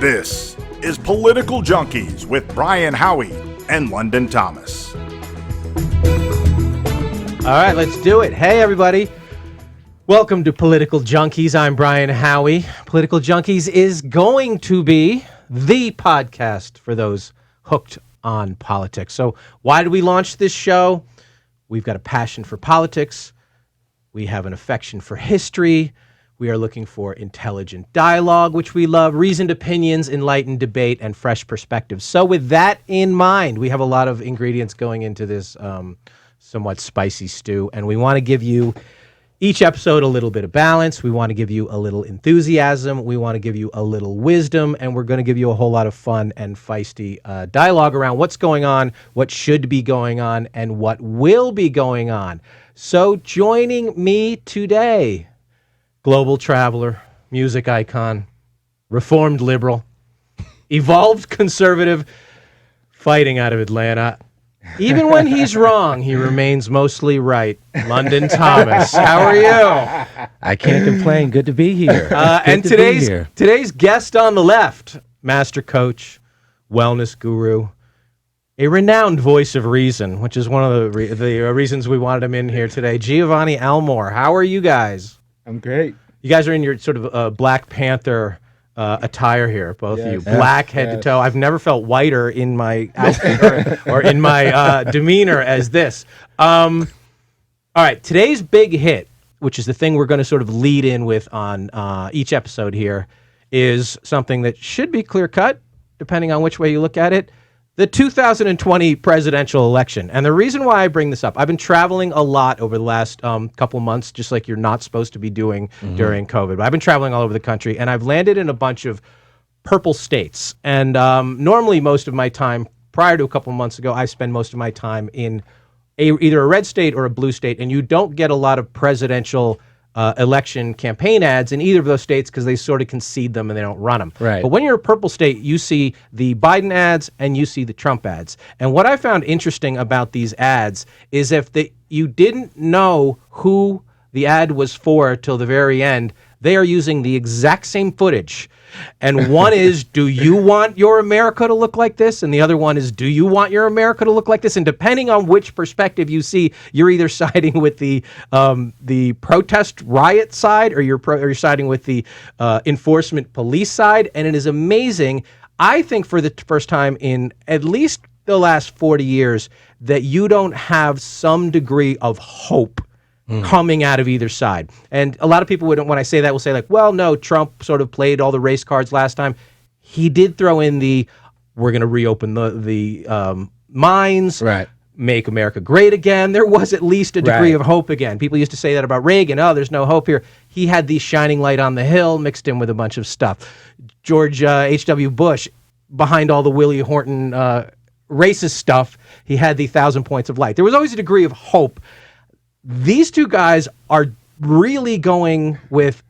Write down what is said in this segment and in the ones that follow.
This is Political Junkeez with Brian Howie and London Thomas. All right, let's do it. Hey, everybody. Welcome to Political Junkeez. I'm Brian Howie. Political Junkeez is going to be the podcast for those hooked on politics. So why did we launch this show? We've got a passion for politics. We have an affection for history. We are looking for intelligent dialogue, which we love, reasoned opinions, enlightened debate, and fresh perspectives. So with that in mind, we have a lot of ingredients going into this somewhat spicy stew, and we want to give you each episode a little bit of balance. We want to give you a little enthusiasm. We want to give you a little wisdom, and we're going to give you a whole lot of fun and feisty dialogue around what's going on, what should be going on, and what will be going on. So joining me today, global traveler, music icon, reformed liberal, evolved conservative, fighting out of Atlanta. Even when he's wrong, he remains mostly right. London Thomas, how are you? I can't complain. Good to be here. And today's guest on the left, master coach, wellness guru, a renowned voice of reason, which is one of the reasons we wanted him in here today. Giovanni Elmore, how are you guys? I'm great. You guys are in your sort of Black Panther attire here, both of you. Black head to toe. I've never felt whiter in my outfit or in my demeanor as this. All right, today's big hit, which is the thing we're going to sort of lead in with on each episode here, is something that should be clear-cut, depending on which way you look at it. The 2020 presidential election. And the reason why I bring this up, I've been traveling a lot over the last couple months, just like you're not supposed to be doing during COVID. But I've been traveling all over the country, and I've landed in a bunch of purple states. And normally most of my time, prior to a couple months ago, I spend most of my time in either a red state or a blue state, and you don't get a lot of presidential election campaign ads in either of those states because they sort of concede them and they don't run them. Right. But when you're a purple state, you see the Biden ads and you see the Trump ads. And what I found interesting about these ads is if you didn't know who the ad was for till the very end, they are using the exact same footage. And one is, do you want your America to look like this? And the other one is, do you want your America to look like this? And depending on which perspective you see, you're either siding with the protest riot side or you're siding with the enforcement police side. And it is amazing, I think for the first time in at least the last 40 years, that you don't have some degree of hope coming out of either side. And a lot of people when I say that will say like, well, no, Trump sort of played all the race cards last time. He did throw in we're going to reopen the mines, Right. Make America great again. There was at least a degree of hope again. People used to say that about Reagan. Oh, there's no hope here. He had the shining light on the hill mixed in with a bunch of stuff. George H.W. Bush, behind all the Willie Horton racist stuff, he had the 1,000 points of light. There was always a degree of hope. These two guys are really going with,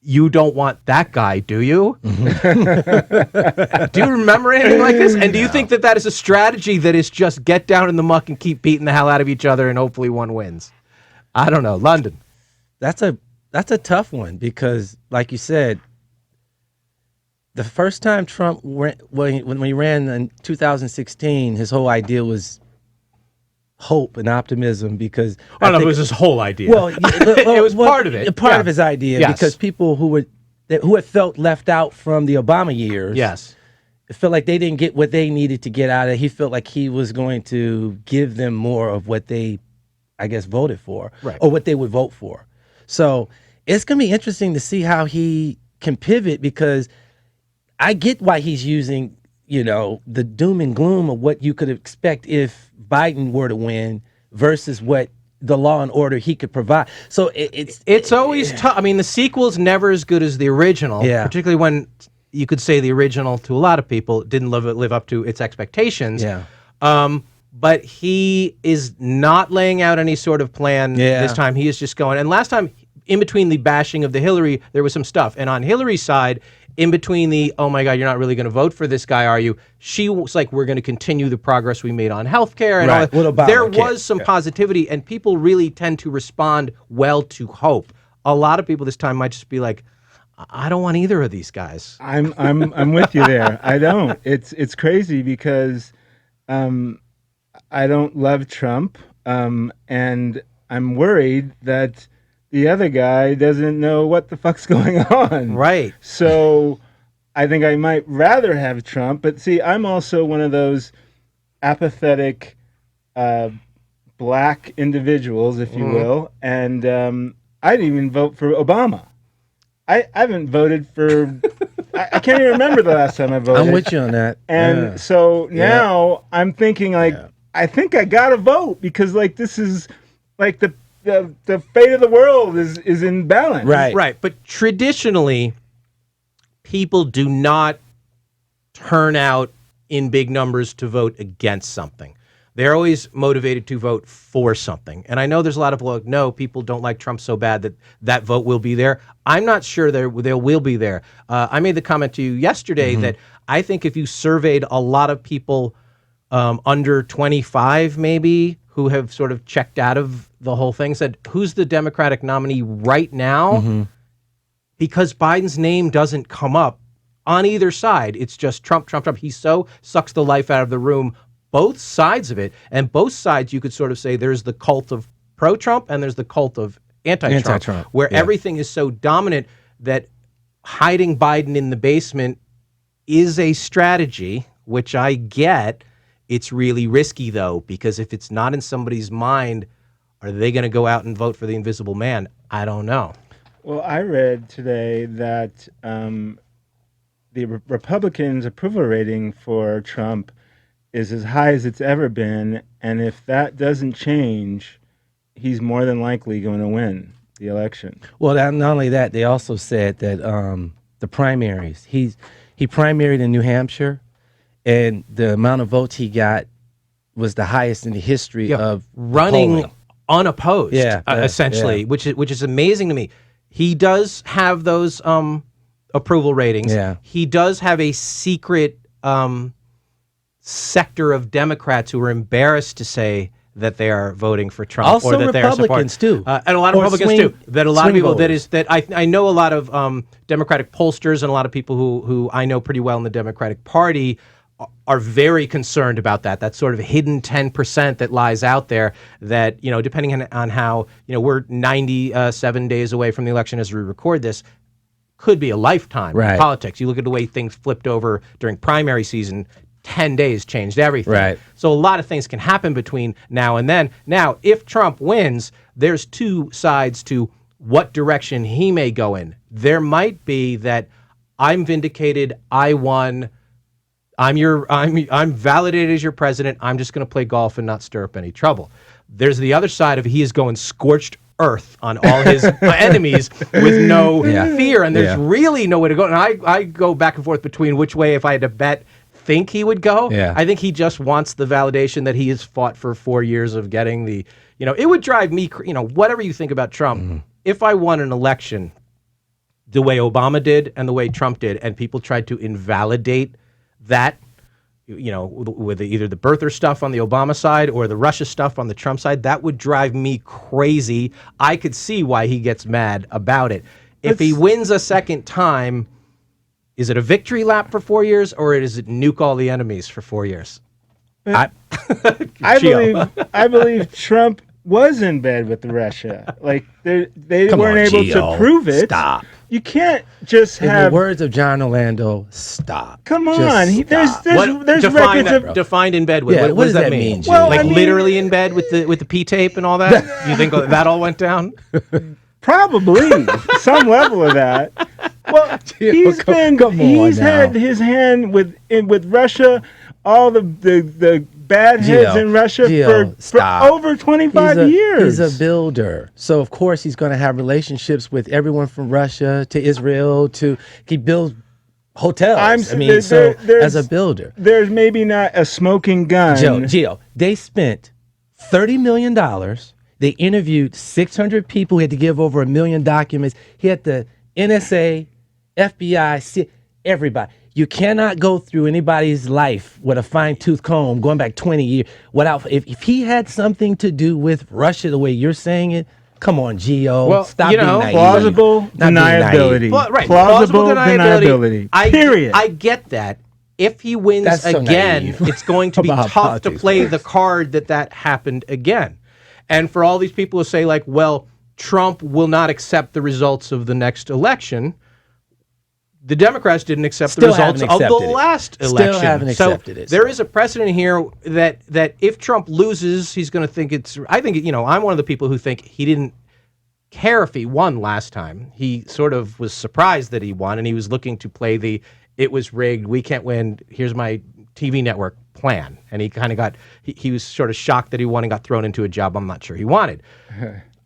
you don't want that guy, do you? Do you remember anything like this? And do you think that is a strategy that is just get down in the muck and keep beating the hell out of each other and hopefully one wins? I don't know. London. That's a tough one because, like you said, the first time Trump when he ran in 2016, his whole idea was hope and optimism because it was his whole idea. Well, it was part of it. Part of his idea because people who had felt left out from the Obama years, felt like they didn't get what they needed to get out of it. He felt like he was going to give them more of what they, I guess, voted for, or what they would vote for. So it's going to be interesting to see how he can pivot because I get why he's using, the doom and gloom of what you could expect if Biden were to win versus what the law and order he could provide. So it's always tough. I mean, the sequel's never as good as the original, particularly when you could say the original to a lot of people didn't live up to its expectations. But he is not laying out any sort of plan this time. He is just going. And last time, in between the bashing of the Hillary, there was some stuff. And on Hillary's side, in between the, oh my God, you're not really going to vote for this guy, are you? She was like, we're going to continue the progress we made on healthcare and all that. There was some positivity, and people really tend to respond well to hope. A lot of people this time might just be like, I don't want either of these guys. I'm with you there. I don't. It's crazy because I don't love Trump, and I'm worried that the other guy doesn't know what the fuck's going on. Right. So I think I might rather have Trump, but see, I'm also one of those apathetic black individuals, if you will, and I didn't even vote for Obama. I haven't voted for. I can't even remember the last time I voted. I'm with you on that. And so now I'm thinking I think I gotta vote because this is the fate of the world is in balance. Right. But traditionally, people do not turn out in big numbers to vote against something. They're always motivated to vote for something. And I know there's a lot of people no, people don't like Trump so bad that vote will be there. I'm not sure they will be there. I made the comment to you yesterday that I think if you surveyed a lot of people under 25 maybe who have sort of checked out of the whole thing, said, who's the Democratic nominee right now? Because Biden's name doesn't come up on either side. It's just Trump, Trump, Trump. He so sucks the life out of the room, both sides of it. And both sides, you could sort of say there's the cult of pro-Trump and there's the cult of anti-Trump, where everything is so dominant that hiding Biden in the basement is a strategy, which I get. It's really risky, though, because if it's not in somebody's mind, are they going to go out and vote for the invisible man? I don't know. Well, I read today that the Republicans' approval rating for Trump is as high as it's ever been, and if that doesn't change, he's more than likely going to win the election. Well, not only that, they also said that the primaries, he primaried in New Hampshire, and the amount of votes he got was the highest in the history of running unopposed, essentially, which is amazing to me. He does have those approval ratings. Yeah. He does have a secret sector of Democrats who are embarrassed to say that they are voting for Trump, also or that they are supporting. Republicans too, and a lot of Republicans too. That a lot of people voters. I know a lot of Democratic pollsters and a lot of people who I know pretty well in the Democratic Party are very concerned about that. That sort of hidden 10% that lies out there. That depending on how we're 97 days away from the election as we record this, could be a lifetime in politics. You look at the way things flipped over during primary season. 10 days changed everything. Right. So a lot of things can happen between now and then. Now, if Trump wins, there's two sides to what direction he may go in. There might be that I'm vindicated, I won, I'm validated as your president, I'm just going to play golf and not stir up any trouble. There's the other side of he is going scorched earth on all his enemies with no fear, and there's really no way to go. And I go back and forth between which way, if I had to bet, think he would go. I think he just wants the validation that he has fought for 4 years of getting the, it would drive me, whatever you think about Trump, if I won an election the way Obama did and the way Trump did, and people tried to invalidate that, with either the birther stuff on the Obama side or the Russia stuff on the Trump side, that would drive me crazy. I could see why he gets mad about it. If he wins a second time, is it a victory lap for 4 years, or is it nuke all the enemies for 4 years? I believe Trump was in bed with Russia. They weren't able to prove it. Stop. You can't just have. In the words of John Orlando, stop. Come on, there's define records of defined in bed with. What does that mean? Well, literally in bed with the P tape and all that. You think that all went down? Probably some level of that. Well, he's had his hand with Russia, all the bad heads in Russia for over 25 years. He's a builder, so of course he's going to have relationships with everyone from Russia to Israel. He builds hotels. As a builder, there's maybe not a smoking gun. Gio, they spent $30 million. They interviewed 600 people. He had to give over 1 million documents. He had the NSA, FBI, everybody. You cannot go through anybody's life with a fine-tooth comb going back 20 years without. If he had something to do with Russia, the way you're saying it, Come on, Gio. Well, Stop you being know, naive. Plausible Not being deniability. naive. Well, right. Plausible deniability. Period. I get that. If he wins That's so again, naive it's going to be about tough to politics, play man. the card that happened again. And for all these people who say, like, well, Trump will not accept the results of the next election, the Democrats didn't accept the results of the last election. Still haven't accepted it. There is a precedent here that if Trump loses, he's going to think it's... I think, I'm one of the people who think he didn't care if he won last time. He sort of was surprised that he won, and he was looking to play the "it was rigged, we can't win, here's my TV network" plan. And he kind of got, he was sort of shocked that he won and got thrown into a job I'm not sure he wanted.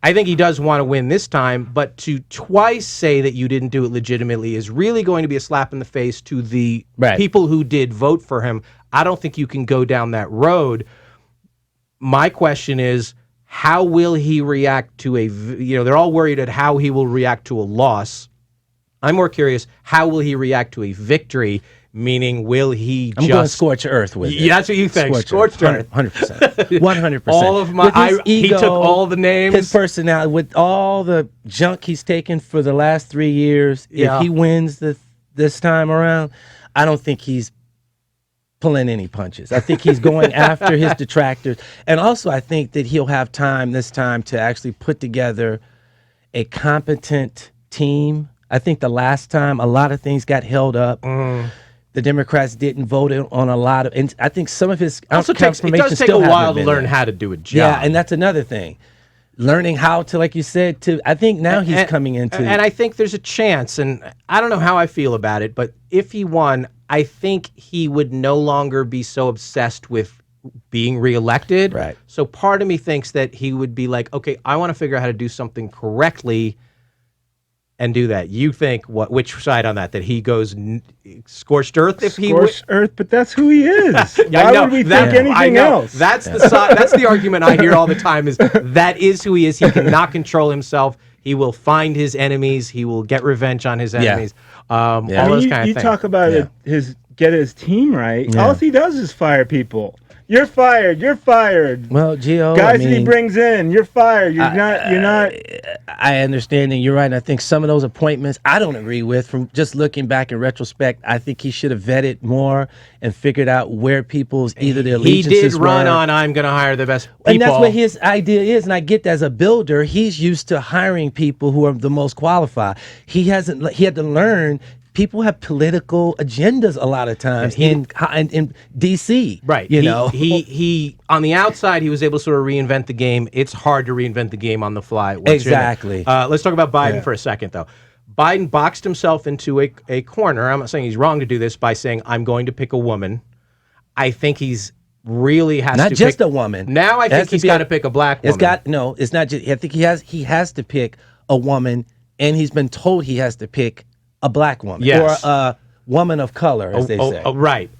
I think he does want to win this time, but to twice say that you didn't do it legitimately is really going to be a slap in the face to the people who did vote for him. I don't think you can go down that road. My question is, how will he react to they're all worried at how he will react to a loss. I'm more curious, how will he react to a victory? Meaning, will he I'm going scorched earth with it. Yeah, that's what you think. Scorched earth. 100%. 100%. All of my... he took all the names. His personality, with all the junk he's taken for the last 3 years, if he wins this time around, I don't think he's pulling any punches. I think he's going after his detractors. And also, I think that he'll have time this time to actually put together a competent team. I think the last time a lot of things got held up. The Democrats didn't vote on a lot of, and I think some of his it does take a while to learn how to do a job. Yeah, and that's another thing. Learning how to, like you said, I think now he's coming into. And I think there's a chance, and I don't know how I feel about it, but if he won, I think he would no longer be so obsessed with being reelected. Right. So part of me thinks that he would be like, okay, I want to figure out how to do something correctly and do that. You think which side on that? That he goes scorched earth if he scorched earth, but that's who he is. Yeah, Why would we think anything else? That's the side. That's the argument I hear all the time. Is that is who he is? He cannot control himself. He will find his enemies. He will get revenge on his enemies. All those kind of things. You talk about get his team right. All he does is fire people. You're fired. You're fired. Well, Gio, guys that he brings in, you're fired. You're not. I understand, and you're right. And I think some of those appointments I don't agree with. From just looking back in retrospect, I think he should have vetted more and figured out where people's either their allegiances He did run on, I'm going to hire the best people. And that's what his idea is. And I get that as a builder, he's used to hiring people who are the most qualified. He had to learn. People have political agendas a lot of times in D.C. Right. He on the outside, he was able to sort of reinvent the game. It's hard to reinvent the game on the fly. Exactly. Let's talk about Biden for a second, though. Biden boxed himself into a corner. I'm not saying he's wrong to do this by saying, I'm going to pick a woman. I think he's really has not to just pick a woman. Now I think he's got to pick a black woman. It's not just. I think he has to pick a woman, and he's been told he has to pick a black woman or a woman of color, as they say. Right.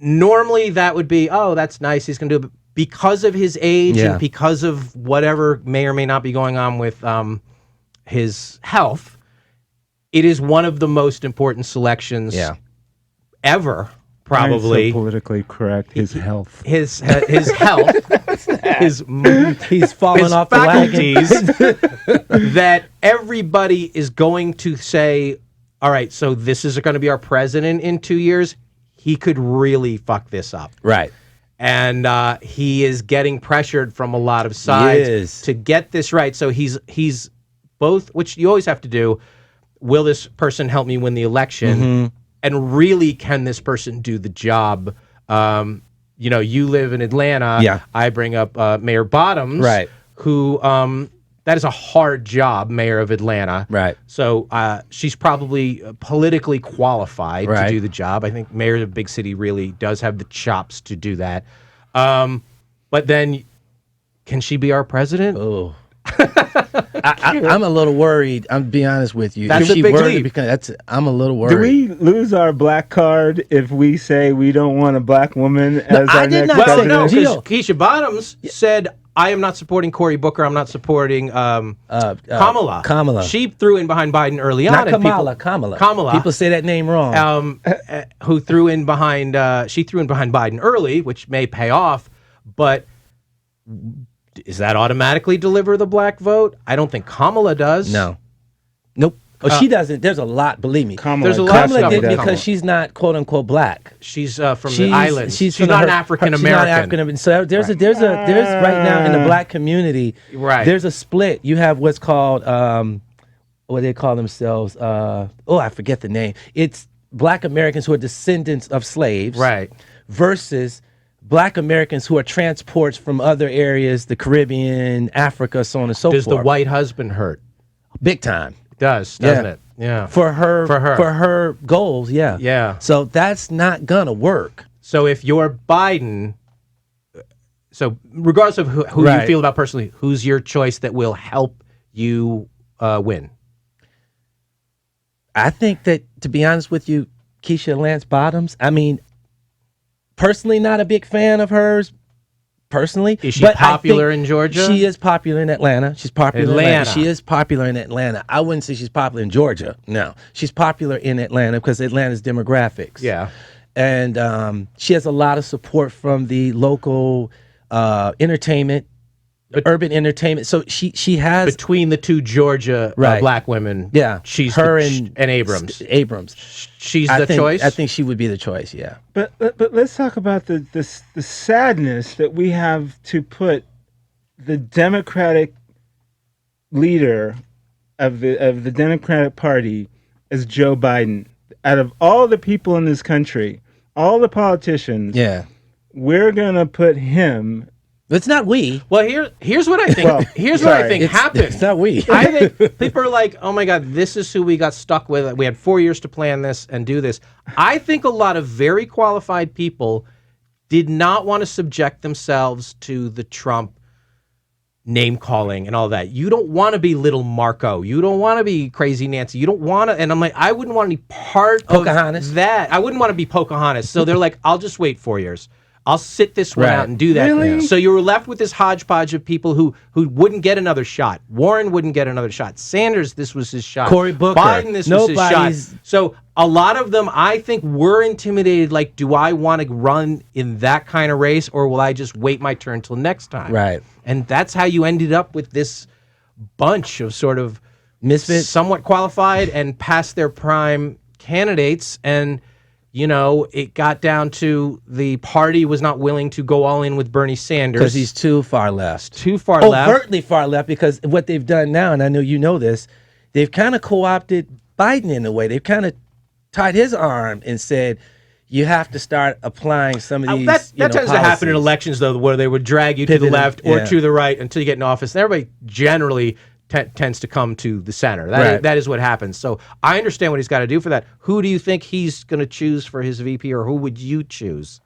Normally that would be, that's nice. He's going to do it. But because of his age and because of whatever may or may not be going on with his health, it is one of the most important selections ever. Probably so politically correct. His health. His health. He's falling off faculties the wagon. That everybody is going to say, all right, so this is going to be our president in 2 years. He could really fuck this up. Right. And he is getting pressured from a lot of sides to get this right. So he's both, which you always have to do. Will this person help me win the election? Mm-hmm. And really, can this person do the job? You live in Atlanta. Yeah. I bring up Mayor Bottoms, right? Who that is a hard job, mayor of Atlanta. Right. So she's probably politically qualified to do the job. I think mayor of a big city really does have the chops to do that. But then, can she be our president? Oh. I'm a little worried. I'm be honest with you. That's a big leap. Because I'm a little worried. Do we lose our black card if we say we don't want a black woman as our next president? Well, no, because Keisha Bottoms said, I am not supporting Cory Booker. I'm not supporting Kamala. Kamala. She threw in behind Biden early on. Not Kamala. Kamala. People say that name wrong. Who threw in behind? She threw in behind Biden early, which may pay off, but Does that automatically deliver the black vote? I don't think Kamala does. No. Nope. Oh, she doesn't. There's a lot, believe me. There's a lot of Kamala stuff did with because she's not quote unquote black. She's from the islands. She's not an African She's not American. African American. So there's right now in the black community. Right. There's a split. You have what's called what they call themselves. I forget the name. It's black Americans who are descendants of slaves. Right. Versus black Americans who are transports from other areas, the Caribbean, Africa, so on and so forth. Does the white husband hurt? Big time. It does, doesn't it? Yeah. For her goals, yeah. Yeah. So that's not gonna work. So if you're Biden, so regardless of who you feel about personally, who's your choice that will help you win? I think that, to be honest with you, Keisha Lance Bottoms, I mean, personally not a big fan of hers. Personally, is she popular in Georgia? She is popular in Atlanta. She's popular in Atlanta. She is popular in Atlanta. I wouldn't say she's popular in Georgia. No, she's popular in Atlanta because Atlanta's demographics. Yeah, and she has a lot of support from the local entertainment, urban entertainment. So she has between the two Georgia black women. Yeah, she's her and Abrams. She's the choice. I think she would be the choice. Yeah. But let's talk about the sadness that we have to put the Democratic leader of the Democratic Party as Joe Biden. Out of all the people in this country, all the politicians, we're gonna put him. It's not we. Well, here's what I think. What I think happened. It's not we. I think people are like, oh my God, this is who we got stuck with. We had 4 years to plan this and do this. I think a lot of very qualified people did not want to subject themselves to the Trump name calling and all that. You don't want to be little Marco. You don't want to be crazy Nancy. You don't want to. And I'm like, I wouldn't want to be part Pocahontas. of that. I wouldn't want to be Pocahontas. So they're like, I'll just wait 4 years. I'll sit this one out and do that. Really? So you were left with this hodgepodge of people who wouldn't get another shot. Warren wouldn't get another shot. Sanders, this was his shot. Cory Booker. Biden, this was his shot. So a lot of them, I think, were intimidated. Like, do I want to run in that kind of race, or will I just wait my turn till next time? Right. And that's how you ended up with this bunch of sort of misfits, somewhat qualified and past their prime candidates. And you know, it got down to the party was not willing to go all in with Bernie Sanders. Because he's too far left. Overtly far left, because what they've done now, and I know you know this, they've kind of co-opted Biden in a way. They've kind of tied his arm and said, you have to start applying some of these That tends policies. to happen in elections, though, where they would drag you to the left or to the right until you get in office. And everybody generally tends to come to the center. That is what happens. So I understand what he's got to do for that. Who do you think he's going to choose for his VP, or who would you choose?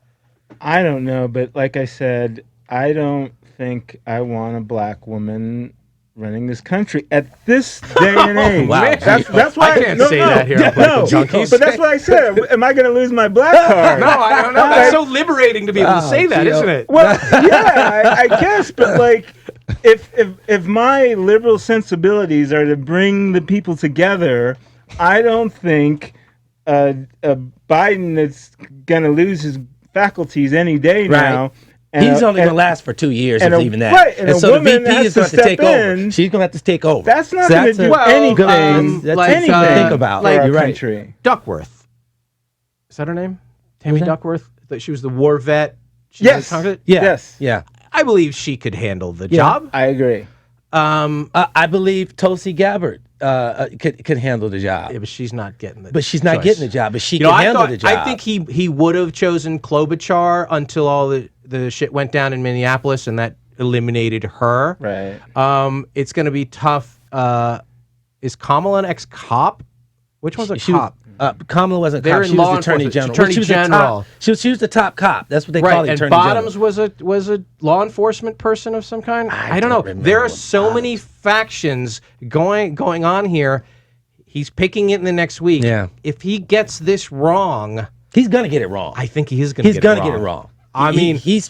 I don't know, but like I said, I don't think I want a black woman running this country at this day and age. Wow, that's why I can't say that here on Political Junkeez. But that's what I said. Am I going to lose my black card? No, I don't know. That's so liberating to be able to say that, isn't it? Well, yeah, I guess, but like, if my liberal sensibilities are to bring the people together, I don't think a Biden that's going to lose his faculties any day now. And he's only going to last for 2 years, if even that. Right, and so a woman the VP is going to take over. She's going to have to take over. That's not going to do anything. That's anything to think about. For our You're country. Duckworth. Is that her name? Tammy Duckworth? She was the war vet. Yes. Yes. Yeah. I believe she could handle the job. I agree. I believe Tulsi Gabbard could handle the job. Yeah, but she's not getting the But she's not choice. getting the job, but she can handle the job. I think he would have chosen Klobuchar until all the shit went down in Minneapolis, and that eliminated her. Right. It's going to be tough. Is Kamala an ex-cop? Which one's a cop? Kamala wasn't a They're cop. in She law was the attorney general. Attorney general. She was the top cop. That's what they call the attorney general. And Bottoms was a law enforcement person of some kind. I don't know. There are so many factions going on here. He's picking it in the next week. Yeah. If he gets this wrong, he's gonna get it wrong. I think he is going to get it wrong. He's gonna get it wrong. I mean, he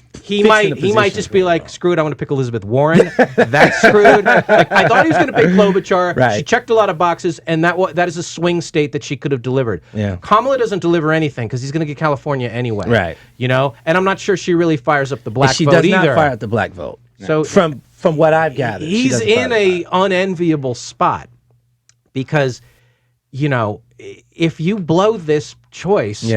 might just be like, wrong. screw it, I'm going to pick Elizabeth Warren. That's screwed. Like, I thought he was going to pick Klobuchar. Right. She checked a lot of boxes, and that is a swing state that she could have delivered. Yeah. Kamala doesn't deliver anything because he's going to get California anyway. Right. You know, and I'm not sure she really fires up the black She vote does either. not fire up the black vote. So from from what I've gathered. He's in a unenviable spot because, you know, if you blow this choice,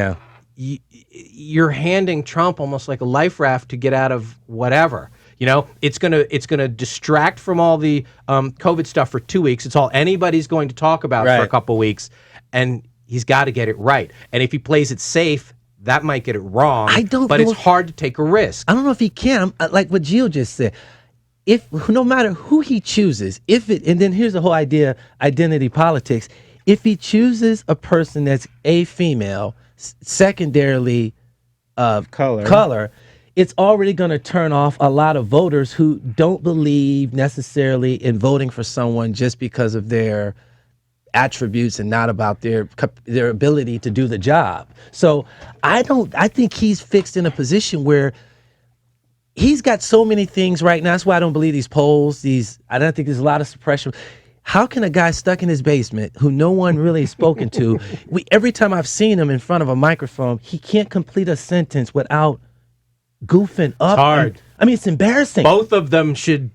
you're handing Trump almost like a life raft to get out of whatever. You know, it's gonna distract from all the COVID stuff for 2 weeks. It's all anybody's going to talk about for a couple weeks, and he's got to get it right. And if he plays it safe, that might get it wrong. But it's hard to take a risk. I don't know if he can. Like what Gio just said. If no matter who he chooses, and then here's the whole idea, identity politics. If he chooses a person that's a female, secondarily of color, it's already going to turn off a lot of voters who don't believe necessarily in voting for someone just because of their attributes and not about their ability to do the job. So I think he's fixed in a position where he's got so many things right now. That's why I don't believe these polls. I don't think there's a lot of suppression. How can a guy stuck in his basement who no one really has spoken to, every time I've seen him in front of a microphone, he can't complete a sentence without goofing up? It's hard. I mean, it's embarrassing. Both of them should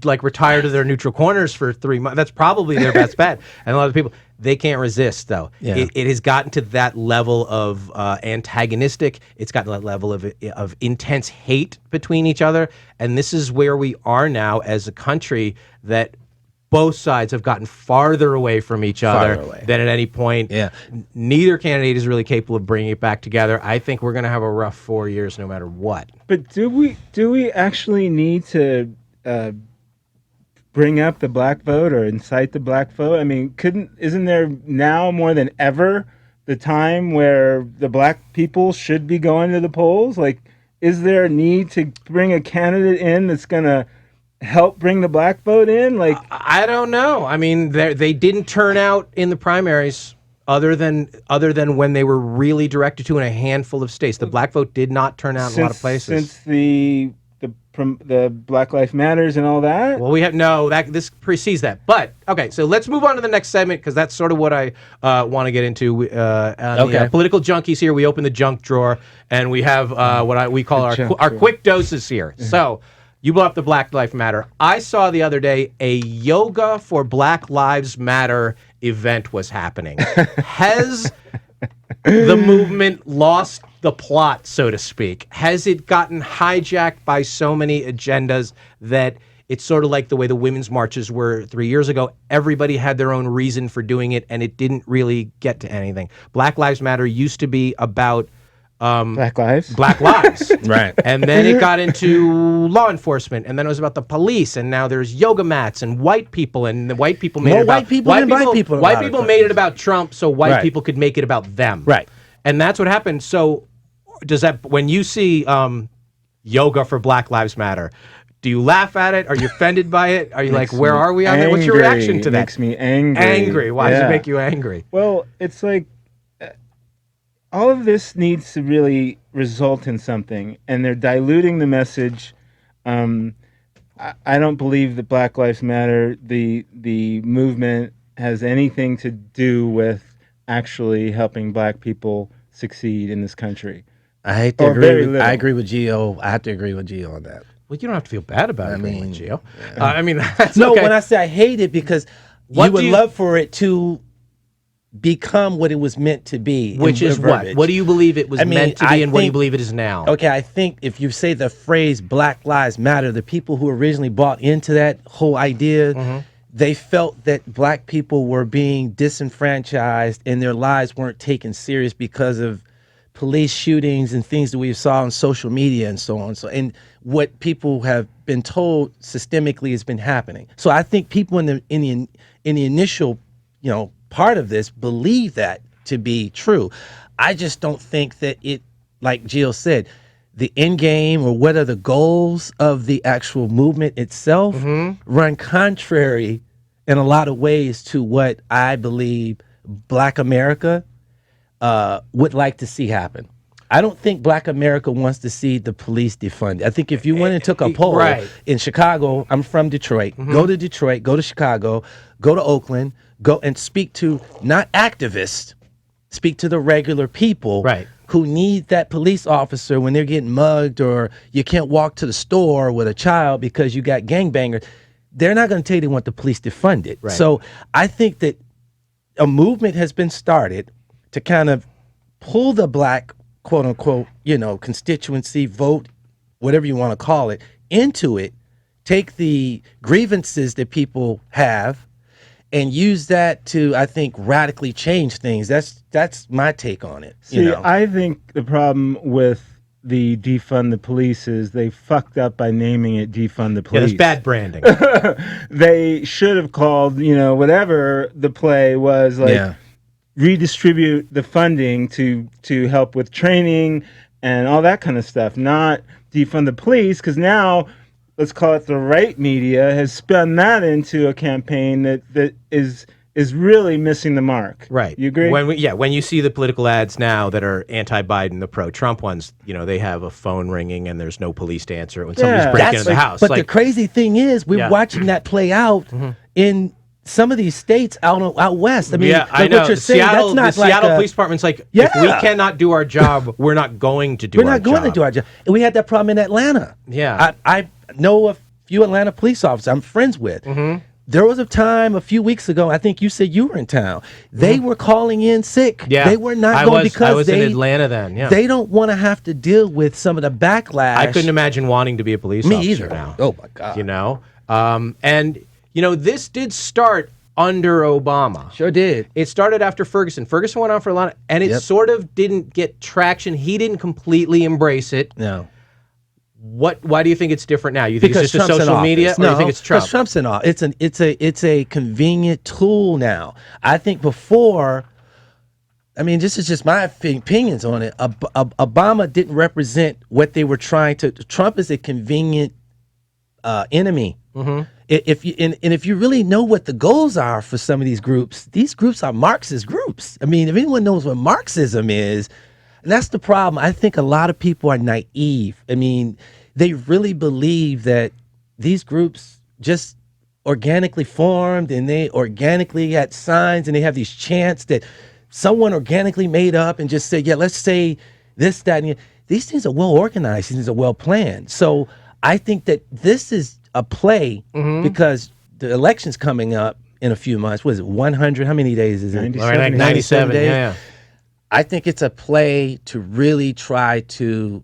like retire to their neutral corners for 3 months. That's probably their best bet. And a lot of people, they can't resist, though. Yeah. It has gotten to that level of antagonistic. It's gotten to that level of intense hate between each other. And this is where we are now as a country, that both sides have gotten farther away from each other than at any point. Yeah. Neither candidate is really capable of bringing it back together. I think we're going to have a rough 4 years no matter what. But do we actually need to bring up the black vote or incite the black vote? I mean, isn't there now more than ever the time where the black people should be going to the polls? Like, is there a need to bring a candidate in that's going to help bring the black vote in? Like, I don't know. I mean, they didn't turn out in the primaries other than when they were really directed to in a handful of states. The black vote did not turn out in a lot of places. Since the Black Lives Matters and all that? Well, this precedes that. But, okay, so let's move on to the next segment, because that's sort of what I want to get into. The Political Junkeez here, we open the junk drawer, and we have what we call our quick doses here. So, you brought up the Black Lives Matter. I saw the other day a Yoga for Black Lives Matter event was happening. Has the movement lost the plot, so to speak? Has it gotten hijacked by so many agendas that it's sort of like the way the women's marches were 3 years ago? Everybody had their own reason for doing it, and it didn't really get to anything. Black Lives Matter used to be about Black lives, right? And then it got into law enforcement, and then it was about the police, and now there's yoga mats and white people, and the white people made it about white people and black people. White people made it about Trump, so white people could make it about them, right? And that's what happened. So, does that, when you see yoga for Black Lives Matter, do you laugh at it? Are you offended by it? Are you like, where are we on that? What's your reaction to that? Makes me angry. Angry. Why does it make you angry? Well, it's like, all of this needs to really result in something, and they're diluting the message. I don't believe that Black Lives Matter, the movement, has anything to do with actually helping black people succeed in this country. I hate to agree. I agree with Gio. I have to agree with Gio on that. Well, you don't have to feel bad about it, Gio. I mean, that's no. Okay. When I say I hate it, because you would love for it to become what it was meant to be. Which is what? What do you believe it was meant to be, and what do you believe it is now? Okay, I think if you say the phrase Black Lives Matter, the people who originally bought into that whole idea, they felt that black people were being disenfranchised and their lives weren't taken serious because of police shootings and things that we saw on social media and so on. So, and what people have been told systemically has been happening. So I think people in the initial, part of this believe that to be true. I just don't think that it, like Jill said, the end game or what are the goals of the actual movement itself run contrary in a lot of ways to what I believe Black America would like to see happen. I don't think Black America wants to see the police defunded. I think if you went and took a poll in Chicago, I'm from Detroit, go to Detroit, go to Chicago, go to Oakland, go and speak to not activists, speak to the regular people who need that police officer when they're getting mugged, or you can't walk to the store with a child because you got gangbangers, they're not going to tell you they want the police defunded. Right. So I think that a movement has been started to kind of pull the black, quote unquote, constituency, vote, whatever you want to call it, into it, take the grievances that people have and use that to, I think, radically change things. That's my take on it. See, I think the problem with the defund the police is they fucked up by naming it defund the police. Yeah, it's bad branding. They should have called, whatever the play was, like redistribute the funding to help with training and all that kind of stuff, not defund the police, because now, let's call it the right media, has spun that into a campaign that is really missing the mark. Right. You agree? When you see the political ads now that are anti-Biden, the pro-Trump ones, they have a phone ringing and there's no police to answer it when somebody's breaking into the house. But the crazy thing is, we're watching that play out in some of these states out west. I mean, I know. What you're saying, Seattle, that's not the Seattle Police Department's like, if we cannot do our job, we're not going to do our job. We're not going to do our job. And we had that problem in Atlanta. Yeah. I know a few Atlanta police officers I'm friends with. There was a time a few weeks ago, I think you said you were in town. They were calling in sick. Yeah. They were not going because I was in Atlanta then. Yeah. They don't want to have to deal with some of the backlash. I couldn't imagine wanting to be a police officer either. Now. Oh my God. And this did start under Obama. Sure did. It started after Ferguson. Ferguson went on for a lot, and it sort of didn't get traction. He didn't completely embrace it. No. Why do you think it's different now? You think Because it's just Trump's a social media, or no, you think it's Trump? Because Trump's in office. It's a convenient tool now. I think before, this is just my opinions on it. Obama didn't represent what they were trying to. Trump is a convenient enemy. If you really know what the goals are for some of these groups are Marxist groups. If anyone knows what Marxism is, and that's the problem. I think a lot of people are naive. They really believe that these groups just organically formed and they organically had signs and they have these chants that someone organically made up and just said, let's say this, that, and these things are well organized. These things are well planned. So I think that this is a play because the election's coming up in a few months. What is it, 100? How many days is it? 97. 97 days. Yeah. I think it's a play to really try to,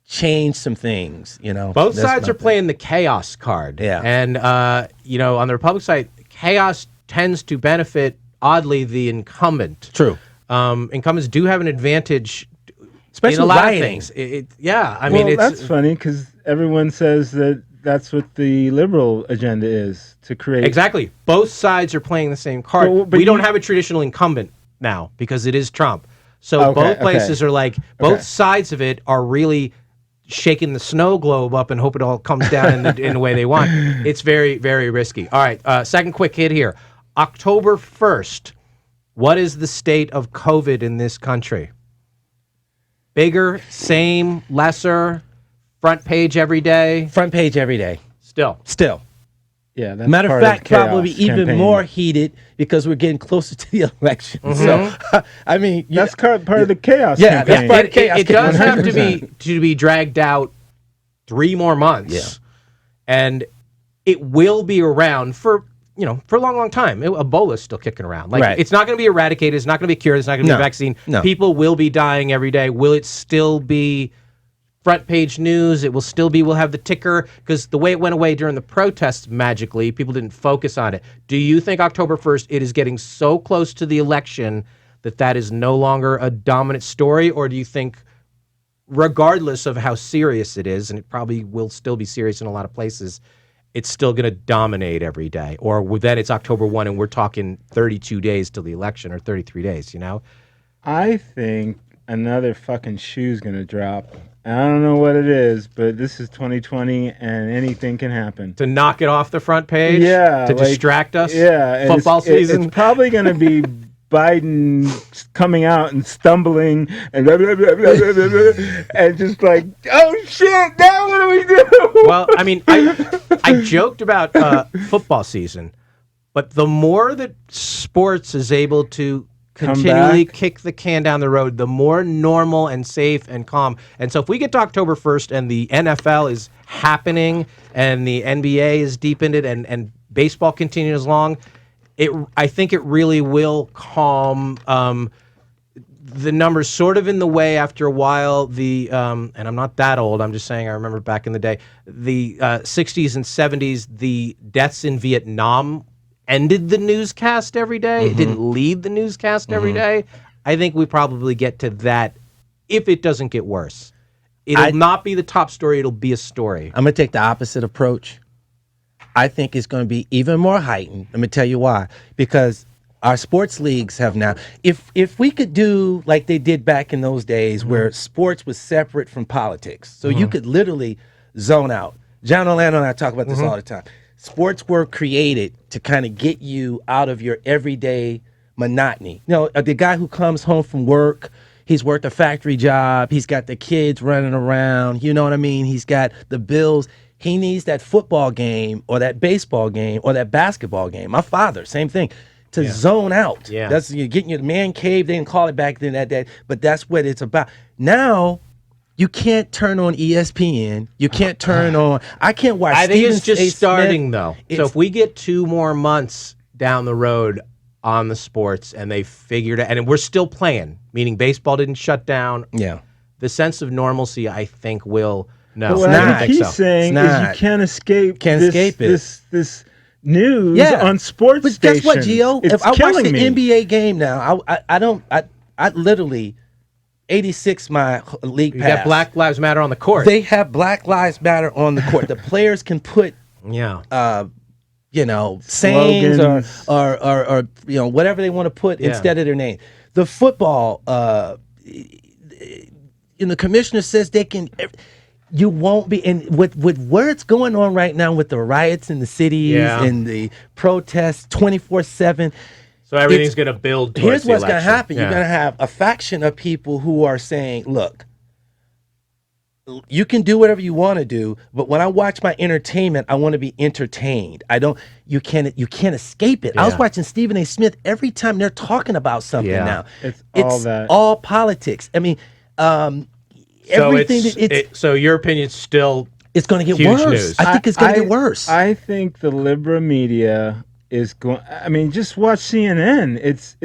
change some things, Both sides are playing the chaos card. Yeah. And, on the Republican side, chaos tends to benefit, oddly, the incumbent. True. Incumbents do have an advantage, especially in a lot rioting. of things. It's that's funny because everyone says that's what the liberal agenda is, to create. Exactly. Both sides are playing the same card. But we don't have a traditional incumbent now because it is Trump. So both places are like, both sides of it are really shaking the snow globe up and hope it all comes down in the way they want. It's very, very risky. All right, second quick hit here. October 1st, what is the state of COVID in this country? Bigger, same, lesser, front page every day? Front page every day. Still. Yeah, that's matter of fact, probably even campaign. more heated because we're getting closer to the election. So, that's part of the chaos. Yeah, campaign. that's part of the chaos. It does have 100%. to be dragged out 3 more months. Yeah. And it will be around for a long, long time. Ebola's still kicking around. It's not going to be eradicated. It's not going to be cured. It's not going to be a vaccine. No. People will be dying every day. Will it still be front page news? It will still be, we'll have the ticker, because the way it went away during the protests magically, people didn't focus on it. Do you think October 1st, it is getting so close to the election that is no longer a dominant story? Or do you think, regardless of how serious it is, and it probably will still be serious in a lot of places, it's still going to dominate every day? Or then it's October 1 and we're talking 32 days till the election, or 33 days, I think another fucking shoe's going to drop. I don't know what it is, but this is 2020 and anything can happen. To knock it off the front page? Yeah. To distract us? Yeah. And Football season? It's probably going to be Biden coming out and stumbling and and just like, oh shit, now what do we do? Well, I joked about football season, but the more that sports is able to continually kick the can down the road, the more normal and safe and calm. And so if we get to October 1st and the NFL is happening and the NBA is deep in it and baseball continues along, I think it really will calm the numbers sort of in the way after a while. And I'm not that old, I'm just saying I remember back in the day, the 60s and 70s, the deaths in Vietnam ended the newscast every day. It didn't lead the newscast every day. I think we probably get to that if it doesn't get worse. It'll not be the top story, it'll be a story. I'm going to take the opposite approach. I think it's going to be even more heightened. Let me tell you why. Because our sports leagues have now, if we could do like they did back in those days where sports was separate from politics, so you could literally zone out. John Orlando and I talk about this all the time. Sports were created to kind of get you out of your everyday monotony. You know, the guy who comes home from work, he's worked a factory job, he's got the kids running around, you know what I mean? He's got the bills. He needs that football game or that baseball game or that basketball game. My father, same thing. To zone out. Yeah. That's you're getting your man cave. They didn't call it back then that day, but that's what it's about. Now, you can't turn on ESPN. You can't turn on. I can't watch. I think it's just starting though. So if we get 2 more months down the road on the sports and they figured it, and we're still playing, meaning baseball didn't shut down. Yeah. The sense of normalcy, I think, will. No, but what I think he's saying is you can't escape. This news on sports but stations. Guess what, Gio? It's if I watch the me. NBA game now, I literally 86 my league pass. You got Black Lives Matter on the court. They have Black Lives Matter on the court. The players can put sayings or whatever they want to put instead of their name. The football the commissioner says they can. You won't be, and with where it's going on right now with the riots in the cities and the protests 24/7. So everything's going to build towards here's what's going to happen. You're going to have a faction of people who are saying, look, you can do whatever you want to do, but when I watch my entertainment, I want to be entertained. You can't escape it. I was watching Stephen A. Smith every time they're talking about something now. It's all that. All politics. I mean, so your opinion's still it's going to get worse. News. I think it's going to get worse. I think the liberal media is going. I mean, just watch CNN. It's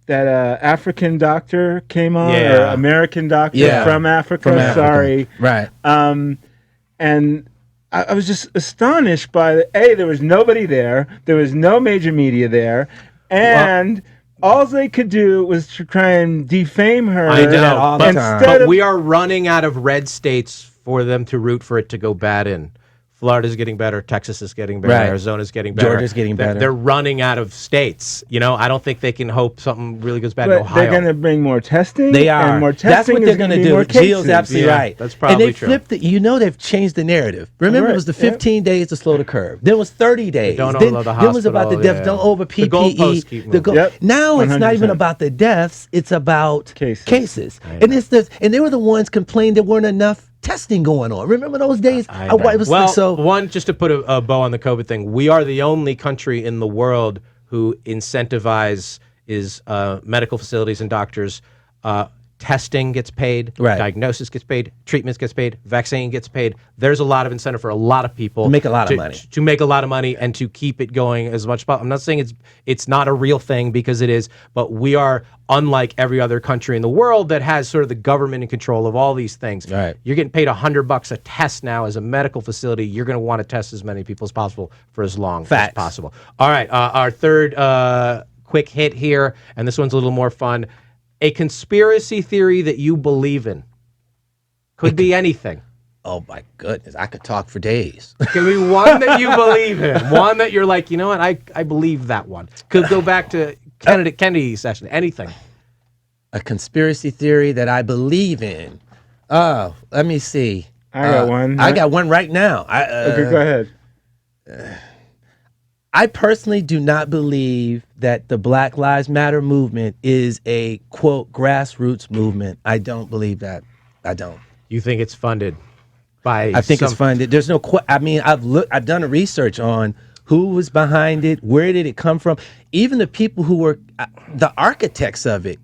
that African doctor came on, or American doctor from Africa. Sorry, right. And I was just astonished by there was nobody there. There was no major media there, and. All they could do was to try and defame her. I know, but we are running out of red states for them to root for it to go bad in. Florida's getting better. Texas is getting better. Right. Arizona's getting better. Georgia's getting better. They're running out of states. I don't think they can hope something really goes bad in Ohio. They're going to bring more testing. They are. And more testing. That's what they're going to do. Gio's absolutely right. That's probably and they flipped it. They've changed the narrative. Remember, it was the 15 days to slow the curve. Then it was 30 days. Don't overload the hospital. Then it was about the deaths. Don't over PPE. The goalposts keep moving. Now it's not even about the deaths. It's about cases. And they were the ones complaining there weren't enough testing going on. Remember those days? One, just to put a bow on the COVID thing, we are the only country in the world who incentivize medical facilities and doctors. Testing gets paid, diagnosis gets paid, treatments gets paid, vaccine gets paid. There's a lot of incentive for a lot of people to make a lot of money. To make a lot of money and to keep it going as much as possible. I'm not saying it's not a real thing, because it is, but we are unlike every other country in the world that has sort of the government in control of all these things. Right. You're getting paid $100 a test now as a medical facility. You're going to want to test as many people as possible for as long as possible. All right, our third quick hit here, and this one's a little more fun. A conspiracy theory that you believe in. Could be anything. Oh my goodness, I could talk for days. Could be one that you believe in. One that you're like, you know what, I believe that one. Could go back to Kennedy session, anything. A conspiracy theory that I believe in. Oh, let me see. I got one. I got one right now. Okay, go ahead. I personally do not believe that the Black Lives Matter movement is a, quote, grassroots movement. I don't believe that. I don't. You think it's funded by I think it's funded. There's no I've done a research on who was behind it, where did it come from. Even the people who were the architects of it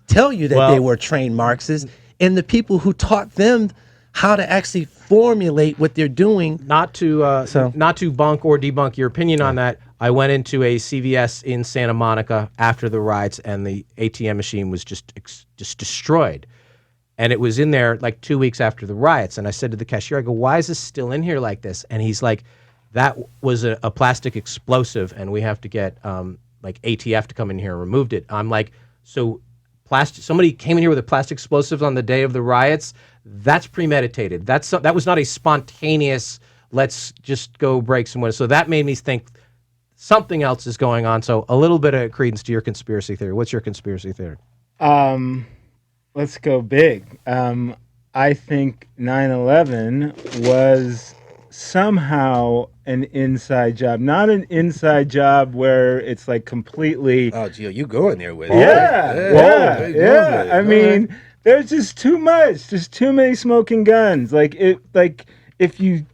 tell you that they were trained Marxists, and the people who taught them how to actually formulate what they're doing. Not to bunk or debunk your opinion on that, I went into a CVS in Santa Monica after the riots, and the ATM machine was just destroyed. And it was in there like 2 weeks after the riots. And I said to the cashier, I go, why is this still in here like this? And he's like, that was a plastic explosive, and we have to get like ATF to come in here and removed it. I'm like, so somebody came in here with a plastic explosive on the day of the riots? That's premeditated. That was not a spontaneous, let's just go break someone. So that made me think something else is going on. So a little bit of credence to your conspiracy theory. What's your conspiracy theory? Let's go big. I think 9/11 was somehow an inside job, not an inside job where it's like completely. Oh, Gio, you going there with it? Yeah. I mean, there's just too much. There's too many smoking guns. Like if you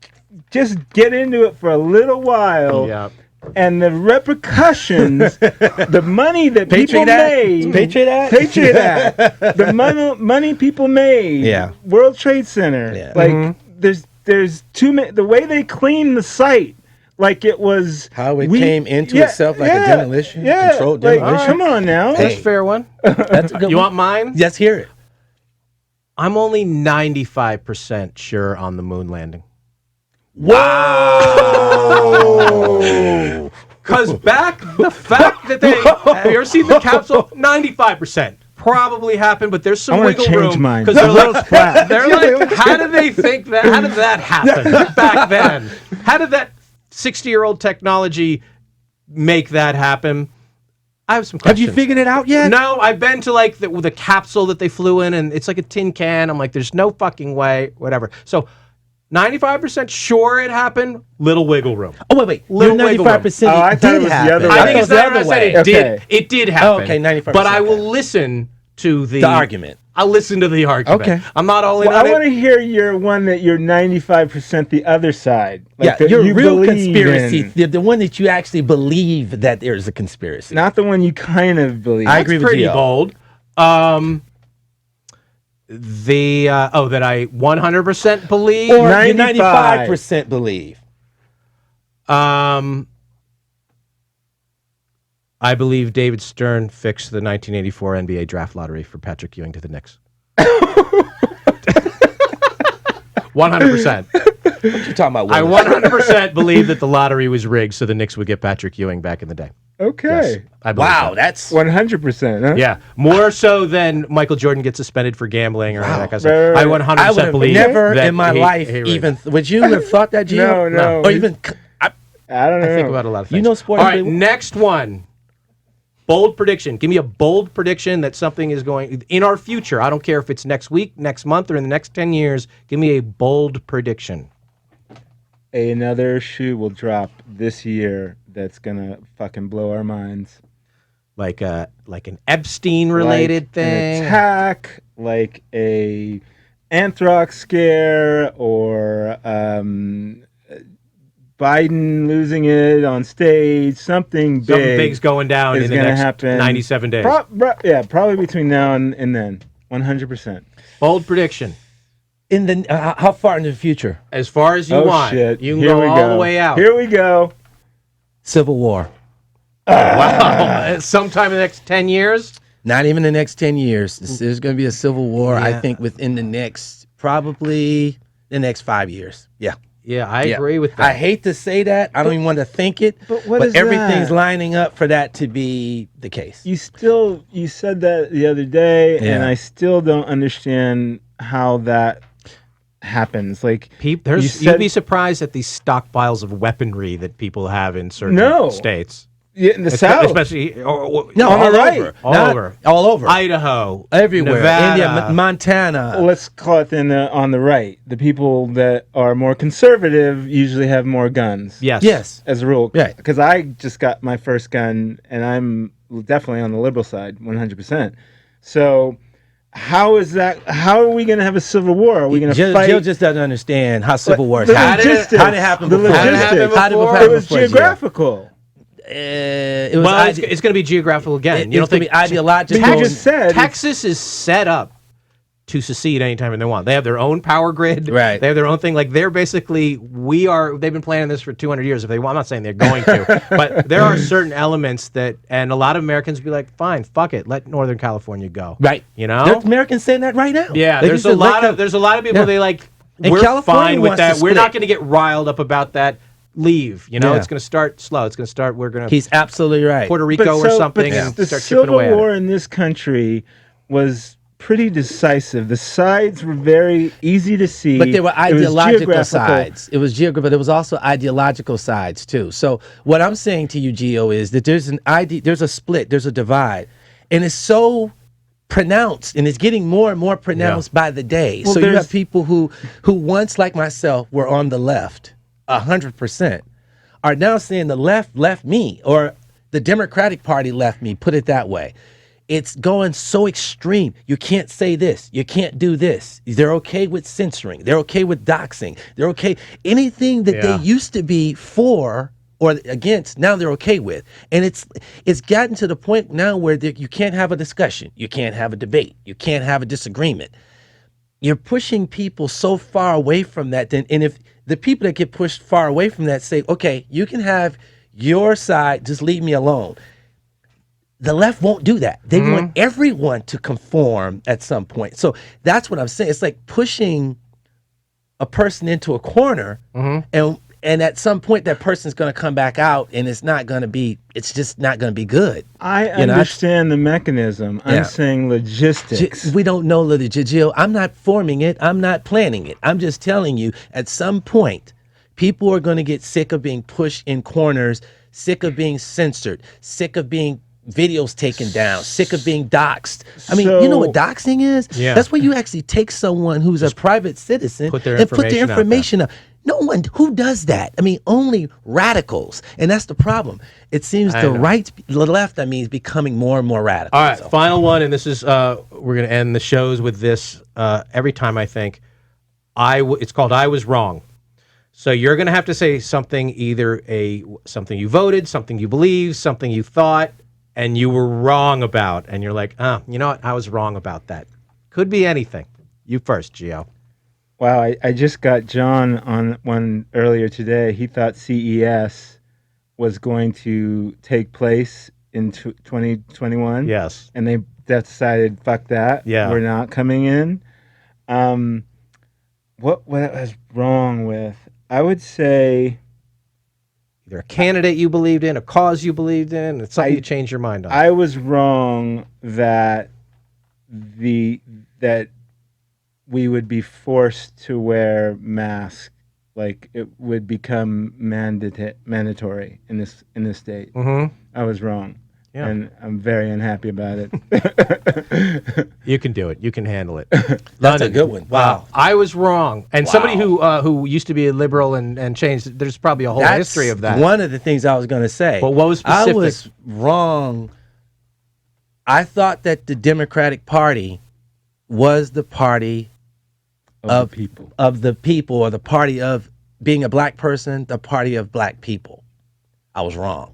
just get into it for a little while. Yeah. And the repercussions, the money that people made, Patriot Act, the money people made, World Trade Center, like there's too many. The way they cleaned the site, like it was how it came into itself like a demolition, controlled demolition. Like, come on now, that's a fair one. That's a good you one. want mine? Let's hear it. I'm only 95% sure on the moon landing. Whoa! Because the fact that have you ever seen the capsule? 95% probably happened, but there's some wiggle room. Because they're like, how do they think that? How did that happen back then? How did that 60-year-old technology make that happen? I have some questions. Have you figured it out yet? No, I've been to like the capsule that they flew in, and it's like a tin can. I'm like, there's no fucking way, whatever. So 95% sure it happened, little wiggle room. Oh, wait. Little You're 95% it did happen. I think it's the other way. It did happen. Oh, okay, 95%. But I will listen to the argument. I'll listen to the argument. Okay. I'm not all in on I it. want to hear your one that you're 95% the other side. Like your real conspiracy, the one that you actually believe that there's a conspiracy. Not the one you kind of believe. I agree with you. Pretty bold. That I 100% believe, or 95% believe. I believe David Stern fixed the 1984 NBA draft lottery for Patrick Ewing to the Knicks. 100%. What you talking about? I 100% believe that the lottery was rigged so the Knicks would get Patrick Ewing back in the day. Okay. Yes, I believe that's 100%. Huh? Yeah, more so than Michael Jordan gets suspended for gambling or that kind of stuff. I 100% believe. Never in my life even. Would you have thought that, Gio? No. Or even. I don't know. I think about a lot of things. You know sports. All right, next one. Bold prediction. Give me a bold prediction that something is going in our future. I don't care if it's next week, next month, or in the next 10 years. Give me a bold prediction. Another shoe will drop this year that's gonna fucking blow our minds. Like an Epstein-related thing. An attack, like a anthrax scare, or Biden losing it on stage. Something big's going down in the next happen. 97 days. Probably between now and then. 100%. Bold prediction. In the how far in the future? As far as you want. Shit. You can go all the way out. Here we go. Civil War. Wow. Sometime in the next 10 years? Not even the next 10 years. There's going to be a civil war, I think, within the next, probably the next 5 years. Yeah. Yeah, I agree with that. I hate to say that. I don't even want to think it. But everything's lining up for that to be the case. You said that the other day, and I still don't understand how that happens. Like, you'd be surprised at these stockpiles of weaponry that people have in certain states. Yeah, in the South, especially all over Idaho, everywhere, Nevada. India, Montana. Let's call it on the right. The people that are more conservative usually have more guns. Yes, as a rule. Yeah, because I just got my first gun, and I'm definitely on the liberal side, 100%. So, how is that? How are we going to have a civil war? Are we going to fight? Jill just doesn't understand how civil wars happen. How did it happen before? It was geographical. It was it's going to be geographical again. You don't think it's ideological? You just said Texas is set up to secede anytime they want. They have their own power grid. Right. They have their own thing. Like they're basically, they've been planning this for 200 years if they want. I'm not saying they're going to, but there are certain elements that, and a lot of Americans be like, fine, fuck it, let Northern California go. Right. You know? There's Americans saying that right now. Yeah, there's a lot of people they like, we're California fine with that. We're split. not going to get riled up about that. Leave. You know, Yeah. It's going to start slow. It's going to start, He's absolutely right. Puerto Rico or something and the start chipping away at it. Civil War in this country was pretty decisive. The sides were very easy to see. But there were ideological It sides. It was geographical, but there was also ideological sides too. So what I'm saying to you, Gio, is that there's a split, there's a divide, and it's so pronounced, and it's getting more and more pronounced by the day. Well, so you have people who once, like myself, were on the left 100%, are now saying the left left me, or the Democratic Party left me. Put it that way. It's going so extreme. You can't say this. You can't do this. They're okay with censoring. They're okay with doxing. They're okay. Anything that they used to be for or against, now they're okay with. And it's gotten to the point now where you can't have a discussion. You can't have a debate. You can't have a disagreement. You're pushing people so far away from that. And if the people that get pushed far away from that say, okay, you can have your side, just leave me alone. The left won't do that. They want everyone to conform at some point. So that's what I'm saying. It's like pushing a person into a corner, and at some point that person's going to come back out, and it's just not going to be good. I understand the mechanism. I'm saying logistics. We don't know Jill. I'm not forming it. I'm not planning it. I'm just telling you, at some point, people are going to get sick of being pushed in corners, sick of being censored, sick of being videos taken down, sick of being doxxed. I mean, you know what doxing is? Yeah. That's where you actually take someone who's a private citizen put their and put their information information up. No one who does that. I mean, only radicals, and that's the problem. It seems the left, is becoming more and more radical. All right, final one, and this is we're going to end the shows with this every time. I think it's called "I Was Wrong." So you're going to have to say something, either something you voted, something you believe, something you thought, and you were wrong about, and you're like, you know what? I was wrong about that. Could be anything. You first, Gio. Wow, I just got John on one earlier today. He thought CES was going to take place in 2021. Yes. And they decided, fuck that. Yeah. We're not coming in. What was wrong with, I would say, either a candidate you believed in, a cause you believed in, it's something you changed your mind on. I was wrong that we would be forced to wear masks, like it would become mandatory in this state. I was wrong. Yeah. And I'm very unhappy about it. You can do it. You can handle it. That's a good one. Wow. I was wrong. And somebody who used to be a liberal and changed, there's probably a whole history of that. One of the things I was going to say. But what was specific? I was wrong. I thought that the Democratic Party was the party of the people, or the party of being a black person, the party of black people. I was wrong.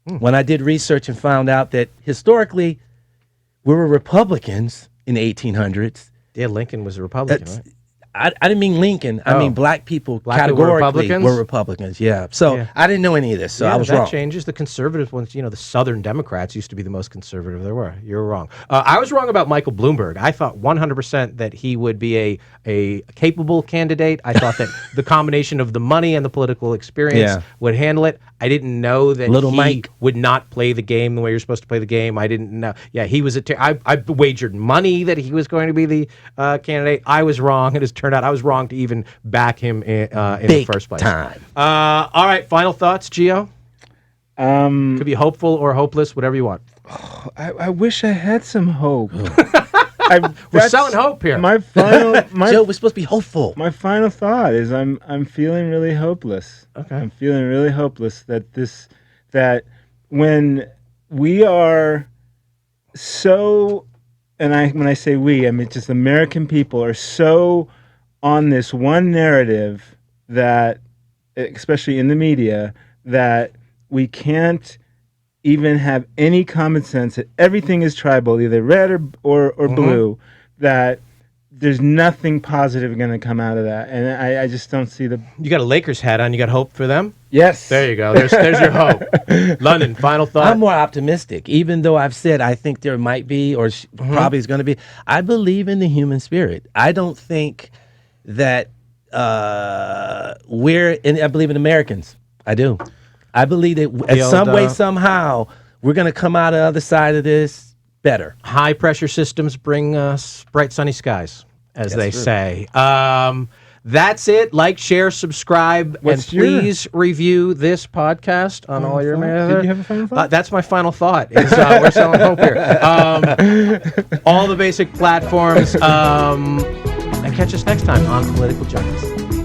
When I did research and found out that historically we were Republicans in the 1800s. Yeah, Lincoln was a Republican, right? I didn't mean Lincoln. I mean black people categorically were Republicans. Yeah. So I didn't know any of this. So I was wrong. That changes. The conservative ones, the Southern Democrats used to be the most conservative there were. You're wrong. I was wrong about Michael Bloomberg. I thought 100% that he would be a capable candidate. I thought that the combination of the money and the political experience would handle it. I didn't know that Mike would not play the game the way you're supposed to play the game. I didn't know. Yeah, he was I wagered money that he was going to be the candidate. I was wrong. It has turned out I was wrong to even back him in the first place. Time. All right, final thoughts, Gio? Could be hopeful or hopeless, whatever you want. I wish I had some hope. We're selling hope here. Joe, we're supposed to be hopeful. My final thought is I'm feeling really hopeless. Okay. I'm feeling really hopeless that when we are so and when I say we, I mean just American people are so on this one narrative that, especially in the media, that we can't even have any common sense that everything is tribal, either red or blue, that there's nothing positive going to come out of that. And I just don't see the... You got a Lakers hat on. You got hope for them? Yes. There you go. There's your hope. London, final thought? I'm more optimistic. Even though I've said I think there might be or probably is going to be, I believe in the human spirit. I don't think that I believe in Americans. I do. I believe that some way, somehow, we're going to come out of the other side of this better. High pressure systems bring us bright sunny skies, as they say. That's it. Like, share, subscribe, and please review this podcast on all your... Did you have a final thought? That's my final thought. We're selling hope here. All the basic platforms. And catch us next time on Political Junkeez.